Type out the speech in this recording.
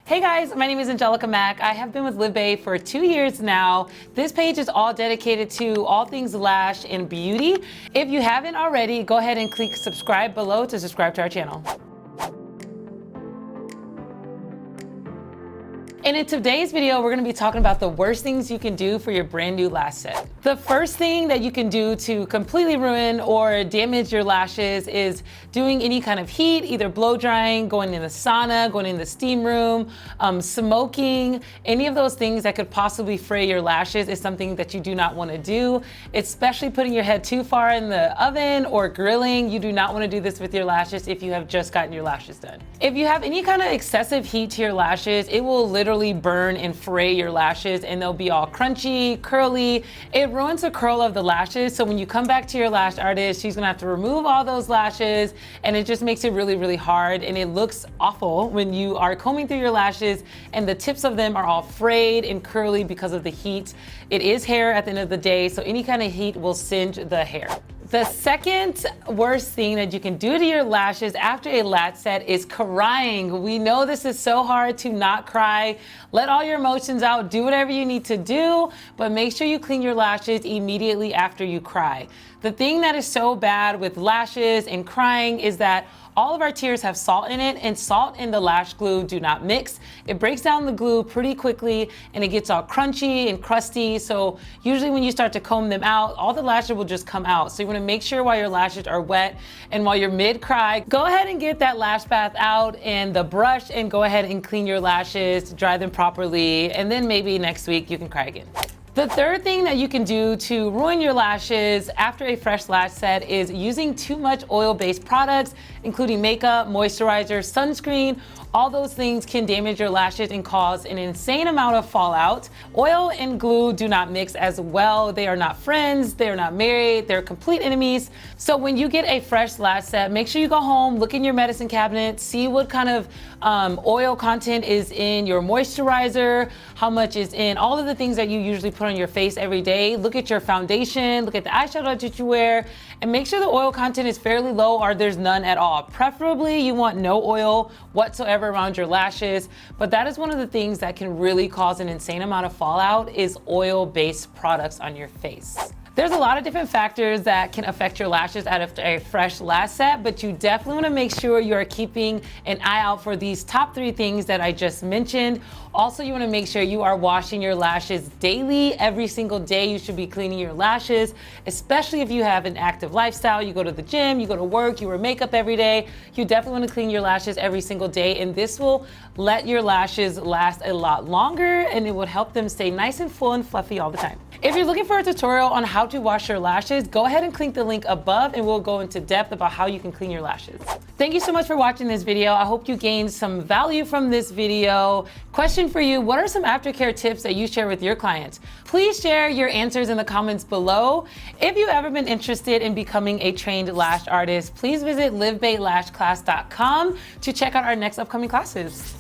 Hey guys, my name is Angelica Mack. I have been with LivBay for 2 years now. This page is all dedicated to all things lash and beauty. If you haven't already, go ahead and click subscribe below to subscribe to our channel. And in today's video, we're gonna be talking about the worst things you can do for your brand new lash set. The first thing that you can do to completely ruin or damage your lashes is doing any kind of heat, either blow drying, going in the sauna, going in the steam room, smoking. Any of those things that could possibly fray your lashes is something that you do not wanna do, especially putting your head too far in the oven or grilling. You do not wanna do this with your lashes if you have just gotten your lashes done. If you have any kind of excessive heat to your lashes, it will literally burn and fray your lashes and they'll be all crunchy, curly. It ruins the curl of the lashes. So when you come back to your lash artist, she's gonna have to remove all those lashes and it just makes it really, really hard. And it looks awful when you are combing through your lashes and the tips of them are all frayed and curly because of the heat. It is hair at the end of the day, so any kind of heat will singe the hair. The second worst thing that you can do to your lashes after a lash set is crying. We know this is so hard to not cry. Let all your emotions out, do whatever you need to do, but make sure you clean your lashes immediately after you cry. The thing that is so bad with lashes and crying is that all of our tears have salt in it, and salt and the lash glue do not mix. It breaks down the glue pretty quickly and it gets all crunchy and crusty. So usually when you start to comb them out, all the lashes will just come out. So you wanna make sure while your lashes are wet and while you're mid-cry, go ahead and get that lash bath out and the brush and go ahead and clean your lashes, dry them properly, and then maybe next week you can cry again. The third thing that you can do to ruin your lashes after a fresh lash set is using too much oil-based products, including makeup, moisturizer, sunscreen. All those things can damage your lashes and cause an insane amount of fallout. Oil and glue do not mix as well. They are not friends, they are not married, they're complete enemies. So when you get a fresh lash set, make sure you go home, look in your medicine cabinet, see what kind of oil content is in your moisturizer, how much is in all of the things that you usually put on your face every day. Look at your foundation, look at the eyeshadow that you wear, and make sure the oil content is fairly low or there's none at all. Preferably, you want no oil whatsoever around your lashes, but that is one of the things that can really cause an insane amount of fallout is oil-based products on your face. There's a lot of different factors that can affect your lashes out of a fresh lash set, but you definitely want to make sure you are keeping an eye out for these top 3 things that I just mentioned. Also, you want to make sure you are washing your lashes daily. Every single day you should be cleaning your lashes, especially if you have an active lifestyle. You go to the gym, you go to work, you wear makeup every day. You definitely want to clean your lashes every single day, and this will let your lashes last a lot longer and it would help them stay nice and full and fluffy all the time. If you're looking for a tutorial on how to wash your lashes, go ahead and click the link above and we'll go into depth about how you can clean your lashes. Thank you so much for watching this video. I hope you gained some value from this video. Question for you, what are some aftercare tips that you share with your clients? Please share your answers in the comments below. If you've ever been interested in becoming a trained lash artist, please visit livbaylashclass.com to check out our next upcoming classes.